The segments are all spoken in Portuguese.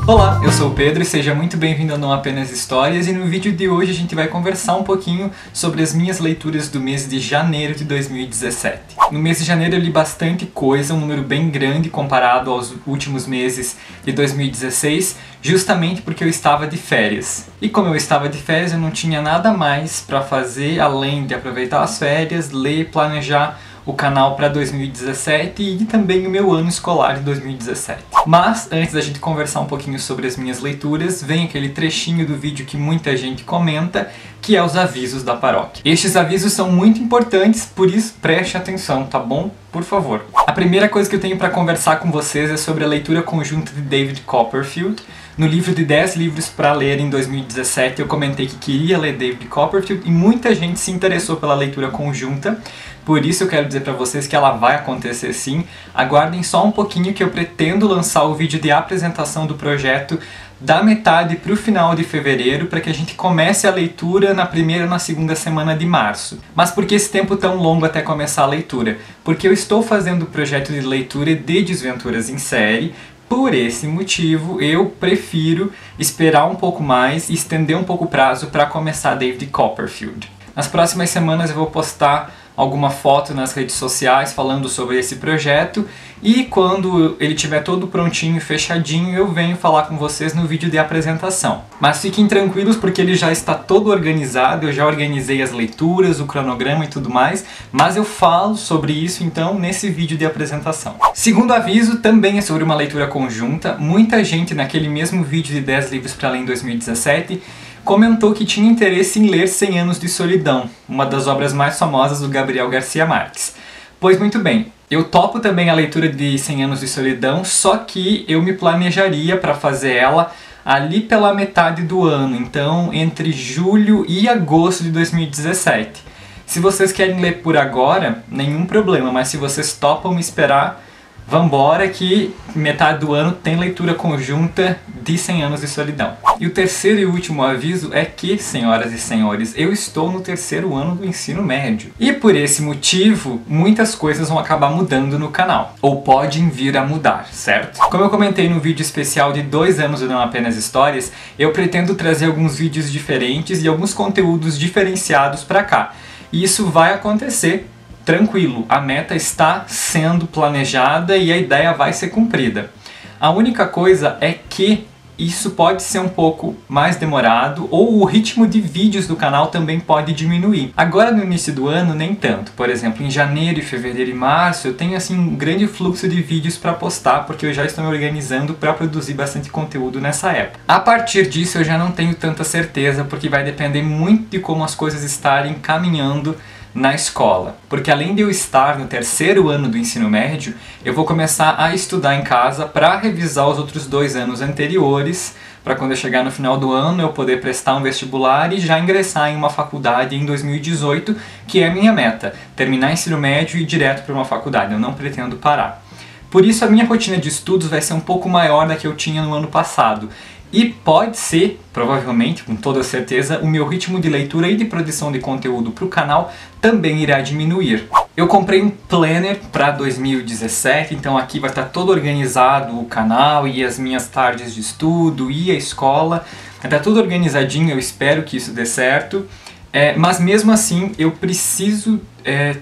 Olá, eu sou o Pedro e seja muito bem-vindo ao Não Apenas Histórias, e no vídeo de hoje a gente vai conversar um pouquinho sobre as minhas leituras do mês de janeiro de 2017. No mês de janeiro eu li bastante coisa, um número bem grande comparado aos últimos meses de 2016, justamente porque eu estava de férias. E como eu estava de férias, eu não tinha nada mais para fazer além de aproveitar as férias, ler, planejar o canal para 2017 e também o meu ano escolar de 2017. Mas, antes da gente conversar um pouquinho sobre as minhas leituras, vem aquele trechinho do vídeo que muita gente comenta, que é os avisos da paróquia. Estes avisos são muito importantes, por isso preste atenção, tá bom? Por favor. A primeira coisa que eu tenho para conversar com vocês é sobre a leitura conjunta de David Copperfield. No livro de 10 livros para ler em 2017, eu comentei que queria ler David Copperfield e muita gente se interessou pela leitura conjunta. Por isso eu quero dizer para vocês que ela vai acontecer sim. Aguardem só um pouquinho que eu pretendo lançar o vídeo de apresentação do projeto da metade para o final de fevereiro, para que a gente comece a leitura na primeira ou na segunda semana de março. Mas por que esse tempo tão longo até começar a leitura? Porque eu estou fazendo o projeto de leitura de Desventuras em Série. Por esse motivo, eu prefiro esperar um pouco mais e estender um pouco o prazo para começar David Copperfield. Nas próximas semanas eu vou postar alguma foto nas redes sociais falando sobre esse projeto, e quando ele estiver todo prontinho e fechadinho eu venho falar com vocês no vídeo de apresentação. Mas fiquem tranquilos porque ele já está todo organizado, eu já organizei as leituras, o cronograma e tudo mais, mas eu falo sobre isso então nesse vídeo de apresentação. Segundo aviso, também é sobre uma leitura conjunta. Muita gente naquele mesmo vídeo de 10 livros para ler em 2017 comentou que tinha interesse em ler 100 Anos de Solidão, uma das obras mais famosas do Gabriel Garcia Marques. Pois muito bem, eu topo também a leitura de 100 Anos de Solidão, só que eu me planejaria para fazer ela ali pela metade do ano, então entre julho e agosto de 2017. Se vocês querem ler por agora, nenhum problema, mas se vocês topam me esperar, vambora que metade do ano tem leitura conjunta de 100 Anos de Solidão. E o terceiro e último aviso é que, senhoras e senhores, eu estou no terceiro ano do ensino médio. E por esse motivo, muitas coisas vão acabar mudando no canal. Ou podem vir a mudar, certo? Como eu comentei no vídeo especial de 2 anos do Não Apenas Histórias, eu pretendo trazer alguns vídeos diferentes e alguns conteúdos diferenciados pra cá. E isso vai acontecer. Tranquilo, a meta está sendo planejada e a ideia vai ser cumprida. A única coisa é que isso pode ser um pouco mais demorado, ou o ritmo de vídeos do canal também pode diminuir. Agora no início do ano nem tanto. Por exemplo, em janeiro, fevereiro e março eu tenho assim um grande fluxo de vídeos para postar, porque eu já estou me organizando para produzir bastante conteúdo nessa época. A partir disso eu já não tenho tanta certeza, porque vai depender muito de como as coisas estarem caminhando na escola. Porque além de eu estar no terceiro ano do ensino médio, eu vou começar a estudar em casa para revisar os outros 2 anos anteriores, para quando eu chegar no final do ano eu poder prestar um vestibular e já ingressar em uma faculdade em 2018, que é a minha meta, terminar ensino médio e ir direto para uma faculdade, eu não pretendo parar. Por isso a minha rotina de estudos vai ser um pouco maior da que eu tinha no ano passado. E pode ser, provavelmente, com toda certeza, o meu ritmo de leitura e de produção de conteúdo para o canal também irá diminuir. Eu comprei um planner para 2017, então aqui vai estar todo organizado o canal e as minhas tardes de estudo e a escola. Vai estar tudo organizadinho, eu espero que isso dê certo. Mas mesmo assim eu preciso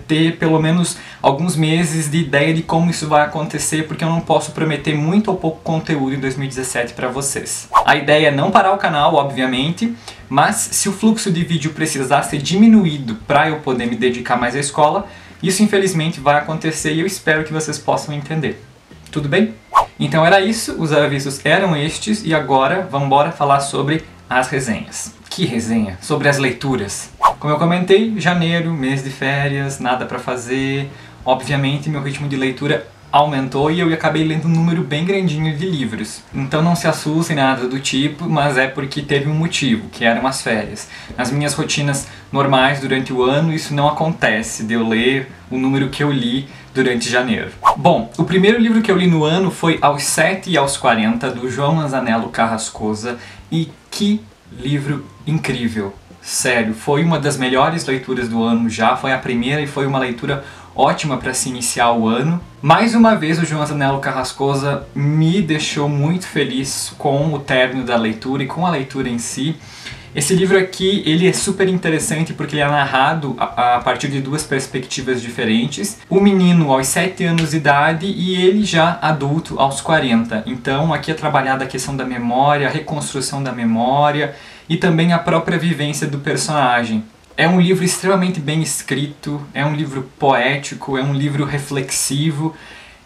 ter pelo menos alguns meses de ideia de como isso vai acontecer, porque eu não posso prometer muito ou pouco conteúdo em 2017 para vocês. A ideia é não parar o canal, obviamente, mas se o fluxo de vídeo precisar ser diminuído para eu poder me dedicar mais à escola, isso infelizmente vai acontecer e eu espero que vocês possam entender. Tudo bem? Então era isso, os avisos eram estes e agora vamos embora falar sobre as resenhas. Que resenha? Sobre as leituras. Como eu comentei, janeiro, mês de férias, nada pra fazer. Obviamente meu ritmo de leitura aumentou e eu acabei lendo um número bem grandinho de livros. Então não se assustem, nada do tipo, mas é porque teve um motivo, que eram as férias. Nas minhas rotinas normais durante o ano isso não acontece, de eu ler o número que eu li durante janeiro. Bom, o primeiro livro que eu li no ano foi Aos 7 e aos 40, do João Manzanello Carrascosa, e que livro incrível! Sério, foi uma das melhores leituras do ano já, foi a primeira e foi uma leitura ótima para se iniciar o ano. Mais uma vez o João Zanello Carrascosa me deixou muito feliz com o término da leitura e com a leitura em si. Esse livro aqui, ele é super interessante porque ele é narrado a partir de duas perspectivas diferentes. O menino aos 7 anos de idade e ele já adulto aos 40. Então aqui é trabalhada a questão da memória, a reconstrução da memória e também a própria vivência do personagem. É um livro extremamente bem escrito, é um livro poético, é um livro reflexivo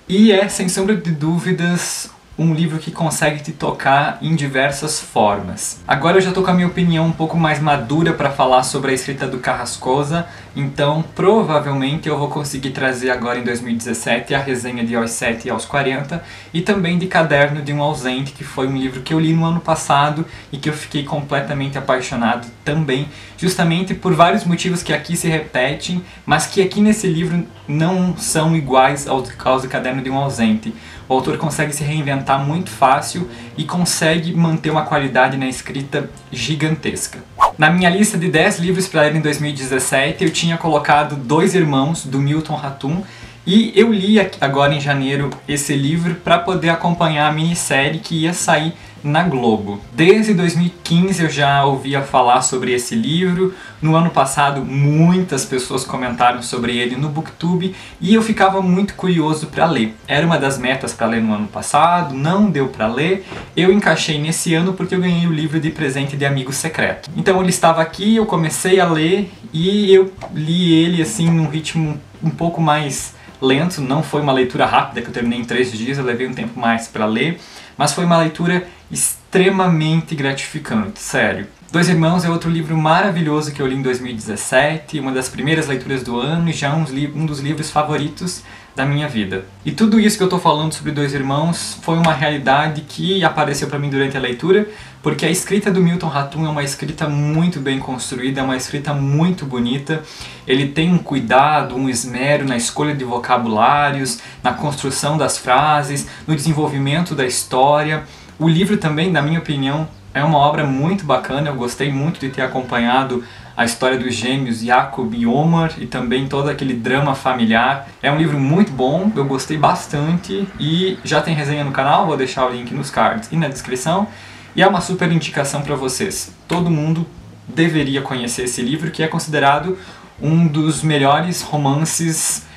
e é, sem sombra de dúvidas, um livro que consegue te tocar em diversas formas. Agora eu já tô com a minha opinião um pouco mais madura para falar sobre a escrita do Carrascosa, então provavelmente eu vou conseguir trazer agora em 2017 a resenha de Aos 7 e aos 40 e também de Caderno de um Ausente, que foi um livro que eu li no ano passado e que eu fiquei completamente apaixonado também, justamente por vários motivos que aqui se repetem, mas que aqui nesse livro não são iguais aos do Caderno de um Ausente. O autor consegue se reinventar muito fácil e consegue manter uma qualidade na escrita gigantesca. Na minha lista de 10 livros para ler em 2017, eu tinha colocado Dois Irmãos, do Milton Ratum, e eu li agora em janeiro esse livro para poder acompanhar a minissérie que ia sair na Globo. Desde 2015 eu já ouvia falar sobre esse livro, no ano passado muitas pessoas comentaram sobre ele no Booktube e eu ficava muito curioso para ler. Era uma das metas para ler no ano passado, não deu para ler, eu encaixei nesse ano porque eu ganhei o livro de presente de amigo secreto. Então ele estava aqui, eu comecei a ler e eu li ele assim num ritmo um pouco mais lento, não foi uma leitura rápida que eu terminei em 3 dias, eu levei um tempo mais para ler, mas foi uma leitura extremamente gratificante, sério. Dois Irmãos é outro livro maravilhoso que eu li em 2017, uma das primeiras leituras do ano e já um dos livros favoritos da minha vida. E tudo isso que eu estou falando sobre Dois Irmãos foi uma realidade que apareceu para mim durante a leitura, porque a escrita do Milton Ratum é uma escrita muito bem construída, é uma escrita muito bonita. Ele tem um cuidado, um esmero na escolha de vocabulários, na construção das frases, no desenvolvimento da história. O livro também, na minha opinião, é uma obra muito bacana, eu gostei muito de ter acompanhado a história dos gêmeos Jacob e Omar e também todo aquele drama familiar. É um livro muito bom, eu gostei bastante e já tem resenha no canal, vou deixar o link nos cards e na descrição. E é uma super indicação para vocês. Todo mundo deveria conhecer esse livro, que é considerado um dos melhores romances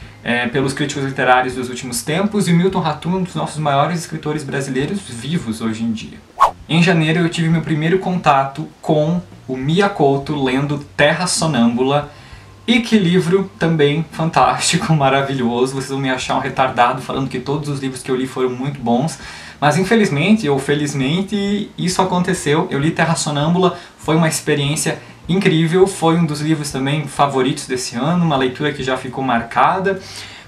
pelos críticos literários dos últimos tempos, e o Milton Ratum é um dos nossos maiores escritores brasileiros vivos hoje em dia. Em janeiro eu tive meu primeiro contato com o Mia Couto lendo Terra Sonâmbula, e que livro também fantástico, maravilhoso. Vocês vão me achar um retardado falando que todos os livros que eu li foram muito bons, mas infelizmente ou felizmente isso aconteceu. Eu li Terra Sonâmbula, foi uma experiência incrível, foi um dos livros também favoritos desse ano, uma leitura que já ficou marcada,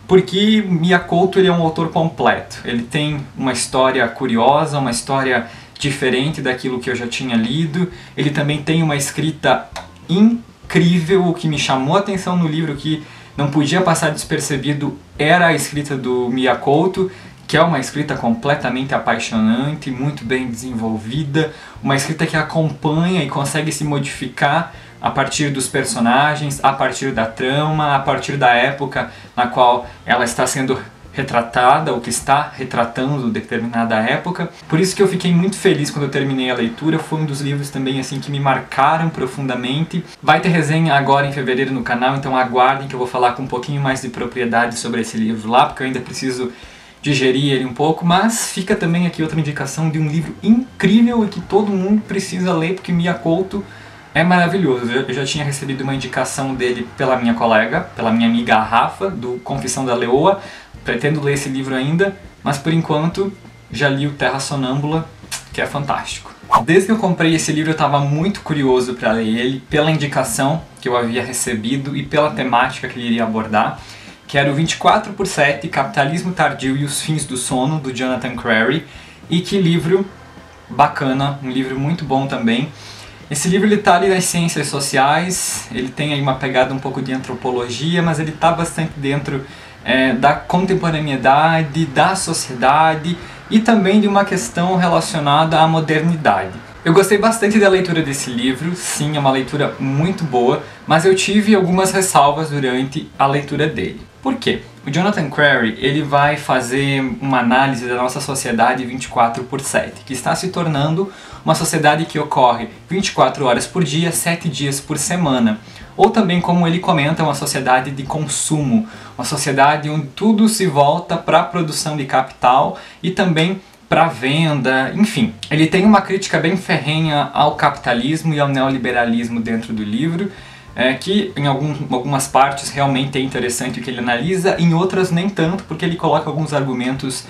porque Mia Couto ele é um autor completo. Ele tem uma história curiosa, uma história diferente daquilo que eu já tinha lido. Ele também tem uma escrita incrível. O que me chamou a atenção no livro, que não podia passar despercebido, era a escrita do Mia Couto, que é uma escrita completamente apaixonante, muito bem desenvolvida, uma escrita que acompanha e consegue se modificar a partir dos personagens, a partir da trama, a partir da época na qual ela está sendo retratada, ou que está retratando determinada época. Por isso que eu fiquei muito feliz quando eu terminei a leitura. Foi um dos livros também assim que me marcaram profundamente. Vai ter resenha agora em fevereiro no canal, então aguardem que eu vou falar com um pouquinho mais de propriedade sobre esse livro lá, porque eu ainda preciso digerir ele um pouco, mas fica também aqui outra indicação de um livro incrível e que todo mundo precisa ler, porque Mia Couto é maravilhoso. Eu já tinha recebido uma indicação dele pela minha colega, pela minha amiga Rafa, do Confissão da Leoa. Pretendo ler esse livro ainda, mas por enquanto já li o Terra Sonâmbula, que é fantástico. Desde que eu comprei esse livro eu estava muito curioso para ler ele, pela indicação que eu havia recebido e pela temática que ele iria abordar, que era o 24/7, Capitalismo Tardio e os Fins do Sono, do Jonathan Crary. E que livro bacana, um livro muito bom também. Esse livro ele está ali nas ciências sociais, ele tem aí uma pegada um pouco de antropologia, mas ele está bastante dentro da contemporaneidade, da sociedade e também de uma questão relacionada à modernidade. Eu gostei bastante da leitura desse livro, sim, é uma leitura muito boa, mas eu tive algumas ressalvas durante a leitura dele. Por quê? O Jonathan Crary, ele vai fazer uma análise da nossa sociedade 24/7, que está se tornando uma sociedade que ocorre 24 horas por dia, 7 dias por semana. Ou também, como ele comenta, uma sociedade de consumo, uma sociedade onde tudo se volta para a produção de capital e também para venda, enfim. Ele tem uma crítica bem ferrenha ao capitalismo e ao neoliberalismo dentro do livro, que em algumas partes realmente é interessante o que ele analisa, em outras nem tanto, porque ele coloca alguns argumentos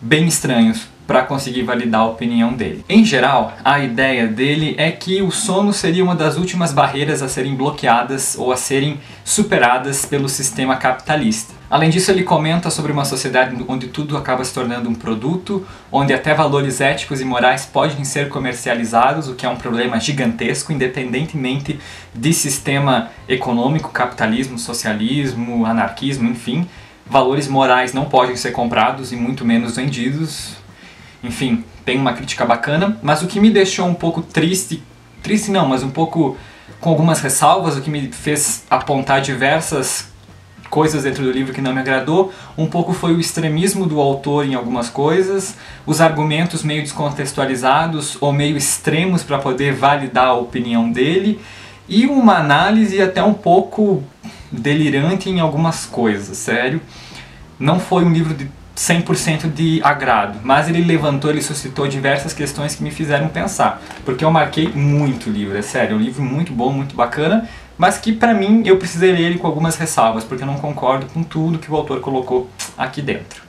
bem estranhos para conseguir validar a opinião dele. Em geral, a ideia dele é que o sono seria uma das últimas barreiras a serem bloqueadas ou a serem superadas pelo sistema capitalista. Além disso, ele comenta sobre uma sociedade onde tudo acaba se tornando um produto, onde até valores éticos e morais podem ser comercializados, o que é um problema gigantesco, independentemente de sistema econômico, capitalismo, socialismo, anarquismo, enfim. Valores morais não podem ser comprados e muito menos vendidos. Enfim, tem uma crítica bacana, mas o que me deixou um pouco triste não, mas um pouco com algumas ressalvas, o que me fez apontar diversas coisas dentro do livro que não me agradou, um pouco foi o extremismo do autor em algumas coisas, os argumentos meio descontextualizados ou meio extremos para poder validar a opinião dele, e uma análise até um pouco delirante em algumas coisas, sério. Não foi um livro de 100% de agrado, mas ele suscitou diversas questões que me fizeram pensar, porque eu marquei muito o livro, é sério, é um livro muito bom, muito bacana, mas que pra mim eu precisei ler ele com algumas ressalvas, porque eu não concordo com tudo que o autor colocou aqui dentro.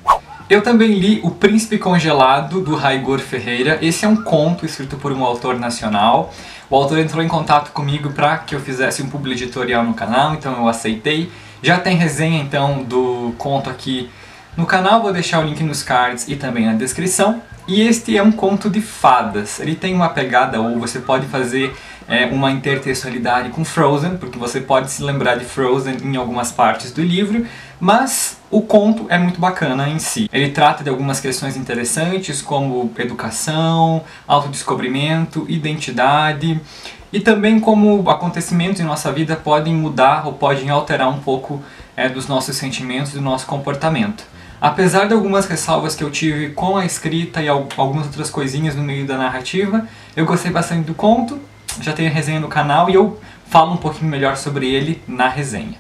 Eu também li O Príncipe Congelado, do Raigor Ferreira. Esse é um conto escrito por um autor nacional. O autor entrou em contato comigo para que eu fizesse um publi editorial no canal, então eu aceitei. Já tem resenha então do conto aqui no canal, vou deixar o link nos cards e também na descrição. E este é um conto de fadas. Ele tem uma pegada, ou você pode fazer uma intertextualidade com Frozen, porque você pode se lembrar de Frozen em algumas partes do livro, mas o conto é muito bacana em si. Ele trata de algumas questões interessantes, como educação, autodescobrimento, identidade, e também como acontecimentos em nossa vida podem mudar ou podem alterar um pouco dos nossos sentimentos e do nosso comportamento. Apesar de algumas ressalvas que eu tive com a escrita e algumas outras coisinhas no meio da narrativa, eu gostei bastante do conto, já tenho resenha no canal e eu falo um pouquinho melhor sobre ele na resenha.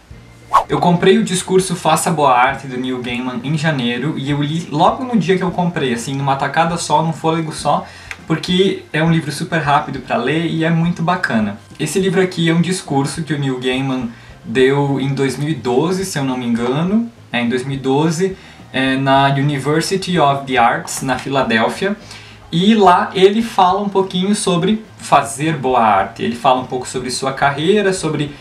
Eu comprei o Discurso Faça Boa Arte, do Neil Gaiman, em janeiro, e eu li logo no dia que eu comprei, assim, numa tacada só, num fôlego só, porque é um livro super rápido para ler e é muito bacana. Esse livro aqui é um discurso que o Neil Gaiman deu em 2012, se eu não me engano, em 2012, na University of the Arts, na Filadélfia, e lá ele fala um pouquinho sobre fazer boa arte, ele fala um pouco sobre sua carreira, sobre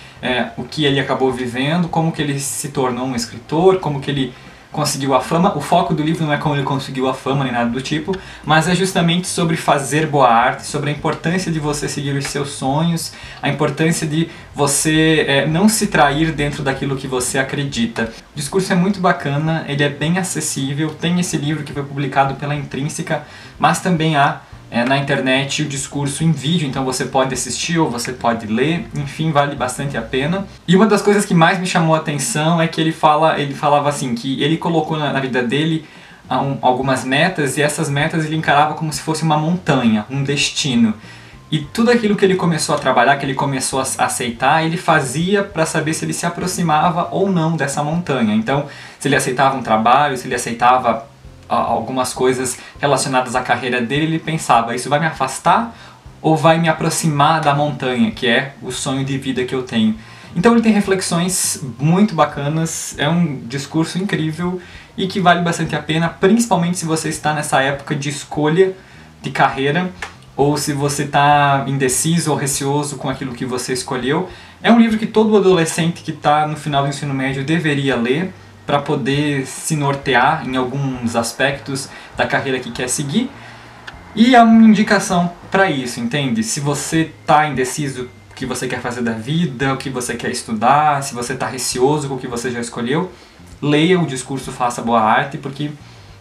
o que ele acabou vivendo, como que ele se tornou um escritor, como que ele conseguiu a fama. O foco do livro não é como ele conseguiu a fama nem nada do tipo, mas é justamente sobre fazer boa arte, sobre a importância de você seguir os seus sonhos, a importância de você não se trair dentro daquilo que você acredita. O discurso é muito bacana, ele é bem acessível, tem esse livro que foi publicado pela Intrínseca, mas também há na internet o discurso em vídeo, então você pode assistir ou você pode ler, enfim, vale bastante a pena. E uma das coisas que mais me chamou a atenção é que ele falava assim, que ele colocou na vida dele algumas metas, e essas metas ele encarava como se fosse uma montanha, um destino. E tudo aquilo que ele começou a trabalhar, que ele começou a aceitar, ele fazia para saber se ele se aproximava ou não dessa montanha. Então, se ele aceitava um trabalho, se ele aceitava algumas coisas relacionadas à carreira dele, ele pensava, isso vai me afastar ou vai me aproximar da montanha, que é o sonho de vida que eu tenho. Então ele tem reflexões muito bacanas, é um discurso incrível e que vale bastante a pena, principalmente se você está nessa época de escolha de carreira ou se você está indeciso ou receoso com aquilo que você escolheu. É um livro que todo adolescente que está no final do ensino médio deveria ler, para poder se nortear em alguns aspectos da carreira que quer seguir. E é uma indicação para isso, entende? Se você está indeciso o que você quer fazer da vida, o que você quer estudar, se você está receoso com o que você já escolheu, leia o Discurso Faça Boa Arte, porque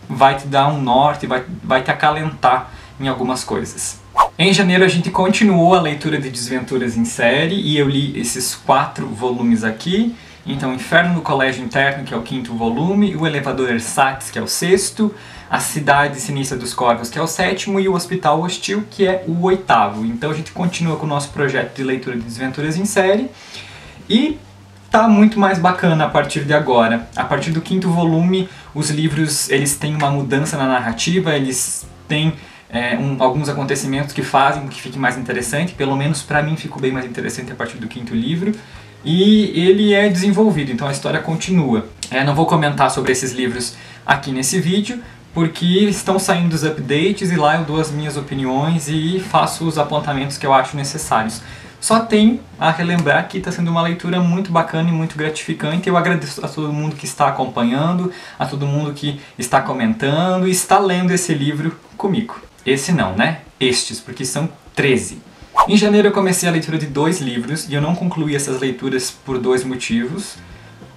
vai te dar um norte, vai te acalentar em algumas coisas. Em janeiro a gente continuou a leitura de Desventuras em Série e eu li esses 4 volumes aqui. Então, Inferno no Colégio Interno, que é o 5º volume, O Elevador Ersatz, que é o 6º, A Cidade Sinistra dos Corvos, que é o 7º, e O Hospital Hostil, que é o 8º. Então a gente continua com o nosso projeto de leitura de desventuras em série, e tá muito mais bacana a partir de agora. A partir do 5º volume, os livros eles têm uma mudança na narrativa, eles têm alguns acontecimentos que fazem com que fique mais interessante, pelo menos pra mim ficou bem mais interessante a partir do 5º livro. E ele é desenvolvido, então a história continua. Não vou comentar sobre esses livros aqui nesse vídeo, porque estão saindo os updates e lá eu dou as minhas opiniões e faço os apontamentos que eu acho necessários. Só tenho a relembrar que está sendo uma leitura muito bacana e muito gratificante. Eu agradeço a todo mundo que está acompanhando, a todo mundo que está comentando e está lendo esse livro comigo. Esse não, né? Estes, porque são 13. Em janeiro eu comecei a leitura de 2 livros e eu não concluí essas leituras por 2 motivos,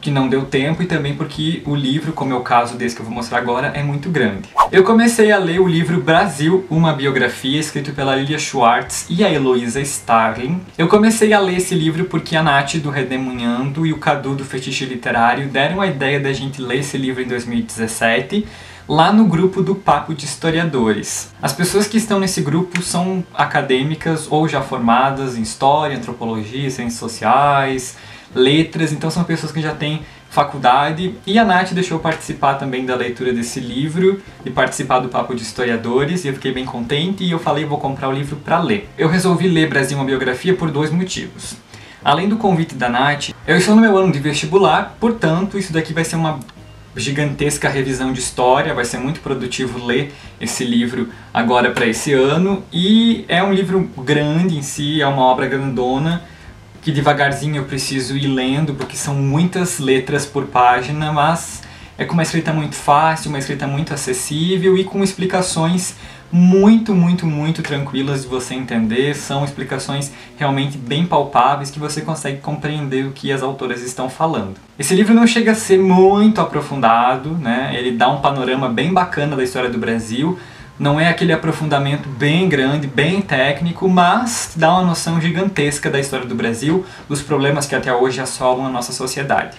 que não deu tempo e também porque o livro, como é o caso desse que eu vou mostrar agora, é muito grande. Eu comecei a ler o livro Brasil, uma biografia, escrito pela Lilia Schwartz e a Heloísa Starling. Eu comecei a ler esse livro porque a Nath do Redemunhando e o Cadu do Fetiche Literário deram a ideia da gente ler esse livro em 2017, lá no grupo do Papo de Historiadores. As pessoas que estão nesse grupo são acadêmicas ou já formadas em História, Antropologia, Ciências Sociais, Letras, então são pessoas que já têm faculdade, e a Nath deixou eu participar também da leitura desse livro e participar do Papo de Historiadores, e eu fiquei bem contente e eu falei vou comprar o livro para ler. Eu resolvi ler Brasil, uma biografia por 2 motivos. Além do convite da Nath, eu estou no meu ano de vestibular, portanto isso daqui vai ser uma gigantesca revisão de história, vai ser muito produtivo ler esse livro agora para esse ano, e é um livro grande em si, é uma obra grandona, que devagarzinho eu preciso ir lendo, porque são muitas letras por página, mas é com uma escrita muito fácil, uma escrita muito acessível e com explicações muito tranquilas de você entender. São explicações realmente bem palpáveis que você consegue compreender o que as autoras estão falando. Esse livro não chega a ser muito aprofundado, né? Ele dá um panorama bem bacana da história do Brasil. Não é aquele aprofundamento bem grande, bem técnico, mas dá uma noção gigantesca da história do Brasil, dos problemas que até hoje assolam a nossa sociedade.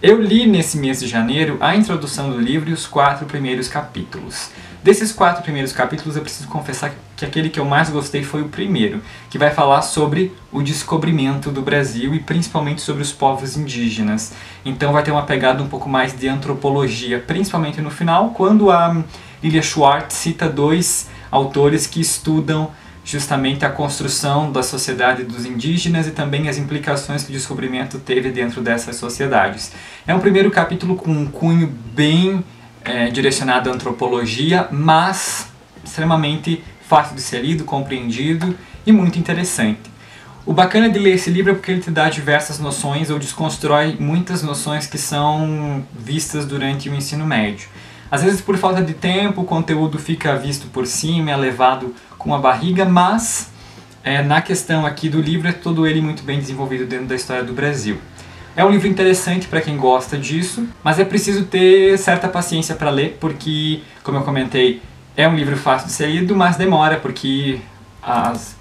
Eu li nesse mês de janeiro a introdução do livro e os 4 primeiros capítulos. Desses 4 primeiros capítulos eu preciso confessar que aquele que eu mais gostei foi o primeiro, que vai falar sobre o descobrimento do Brasil e principalmente sobre os povos indígenas. Então vai ter uma pegada um pouco mais de antropologia, principalmente no final, quando a Lilia Schwartz cita 2 autores que estudam justamente a construção da sociedade dos indígenas e também as implicações que o descobrimento teve dentro dessas sociedades. É um primeiro capítulo com um cunho bem direcionado à antropologia, mas extremamente fácil de ser lido, compreendido e muito interessante. O bacana de ler esse livro é porque ele te dá diversas noções ou desconstrói muitas noções que são vistas durante o ensino médio. Às vezes por falta de tempo o conteúdo fica visto por cima, é levado com a barriga, mas na questão aqui do livro é todo ele muito bem desenvolvido dentro da história do Brasil. É um livro interessante para quem gosta disso, mas é preciso ter certa paciência para ler, porque, como eu comentei, é um livro fácil de ser lido, mas demora, porque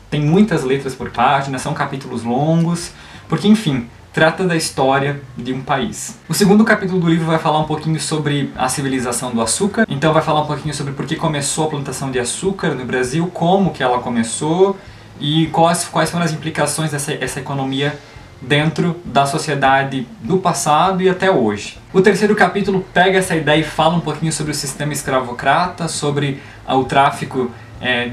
tem muitas letras por página, são capítulos longos, porque, enfim, trata da história de um país. O segundo capítulo do livro vai falar um pouquinho sobre a civilização do açúcar, então vai falar um pouquinho sobre por que começou a plantação de açúcar no Brasil, como que ela começou e quais foram as implicações dessa economia dentro da sociedade do passado e até hoje. O terceiro capítulo pega essa ideia e fala um pouquinho sobre o sistema escravocrata, sobre o tráfico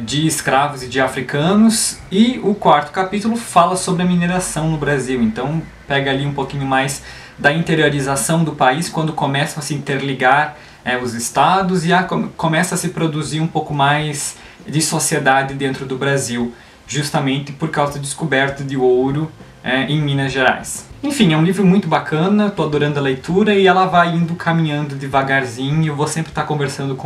de escravos e de africanos, e o quarto capítulo fala sobre a mineração no Brasil, então pega ali um pouquinho mais da interiorização do país, quando começam a se interligar os estados e começa a se produzir um pouco mais de sociedade dentro do Brasil, justamente por causa da descoberta de ouro em Minas Gerais. Enfim, é um livro muito bacana, tô adorando a leitura e ela vai indo caminhando devagarzinho, eu vou sempre estar conversando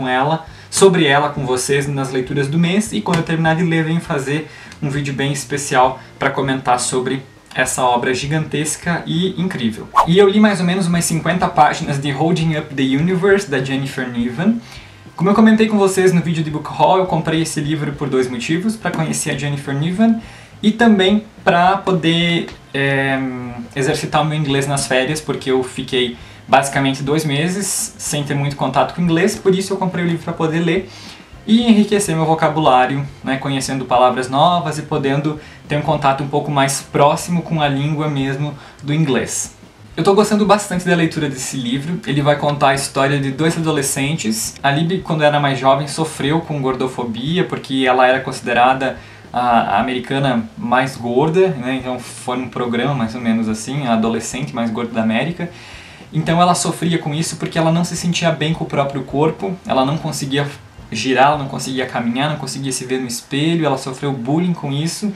sobre ela com vocês nas leituras do mês, e quando eu terminar de ler, venho fazer um vídeo bem especial para comentar sobre essa obra gigantesca e incrível. E eu li mais ou menos umas 50 páginas de Holding Up the Universe, da Jennifer Niven. Como eu comentei com vocês no vídeo de Book Haul, eu comprei esse livro por 2 motivos, para conhecer a Jennifer Niven e também para poder exercitar o meu inglês nas férias, porque eu fiquei basicamente 2 meses sem ter muito contato com inglês, por isso eu comprei o livro para poder ler e enriquecer meu vocabulário, né, conhecendo palavras novas e podendo ter um contato um pouco mais próximo com a língua mesmo do inglês. Eu estou gostando bastante da leitura desse livro. Ele vai contar a história de 2 adolescentes. A Libby, quando era mais jovem, sofreu com gordofobia, porque ela era considerada a americana mais gorda, né? Então foi um programa mais ou menos assim, a adolescente mais gorda da América. Então ela sofria com isso porque ela não se sentia bem com o próprio corpo, ela não conseguia girar, ela não conseguia caminhar, não conseguia se ver no espelho, ela sofreu bullying com isso.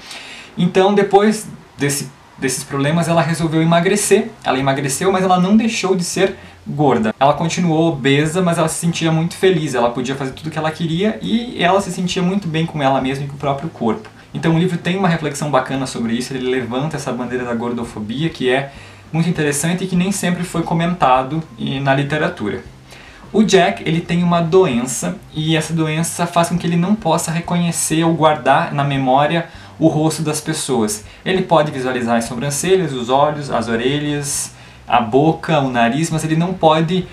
Então depois desses problemas ela resolveu emagrecer. Ela emagreceu, mas ela não deixou de ser gorda. Ela continuou obesa, mas ela se sentia muito feliz, ela podia fazer tudo o que ela queria e ela se sentia muito bem com ela mesma e com o próprio corpo. Então o livro tem uma reflexão bacana sobre isso, ele levanta essa bandeira da gordofobia, que é muito interessante e que nem sempre foi comentado na literatura. O Jack, ele tem uma doença e essa doença faz com que ele não possa reconhecer ou guardar na memória o rosto das pessoas. Ele pode visualizar as sobrancelhas, os olhos, as orelhas, a boca, o nariz, mas ele não pode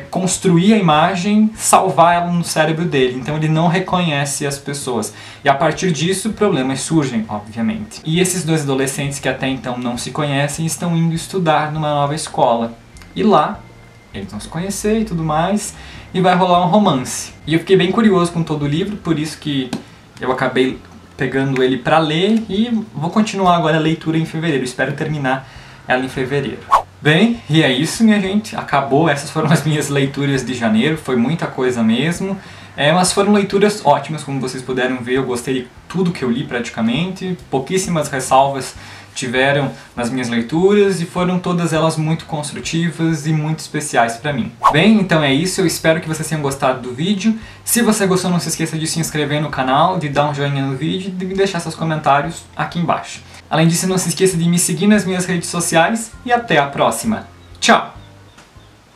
construir a imagem, salvar ela no cérebro dele. Então ele não reconhece as pessoas. E a partir disso, problemas surgem, obviamente. E esses 2 adolescentes que até então não se conhecem estão indo estudar numa nova escola. E lá, eles vão se conhecer e tudo mais, e vai rolar um romance. E eu fiquei bem curioso com todo o livro, por isso que eu acabei pegando ele para ler e vou continuar agora a leitura em fevereiro. Espero terminar ela em fevereiro. Bem, e é isso, minha gente. Acabou, essas foram as minhas leituras de janeiro, foi muita coisa mesmo. Mas foram leituras ótimas, como vocês puderam ver, eu gostei de tudo que eu li praticamente. Pouquíssimas ressalvas tiveram nas minhas leituras e foram todas elas muito construtivas e muito especiais para mim. Bem, então é isso, eu espero que vocês tenham gostado do vídeo. Se você gostou, não se esqueça de se inscrever no canal, de dar um joinha no vídeo e de me deixar seus comentários aqui embaixo. Além disso, não se esqueça de me seguir nas minhas redes sociais e até a próxima. Tchau!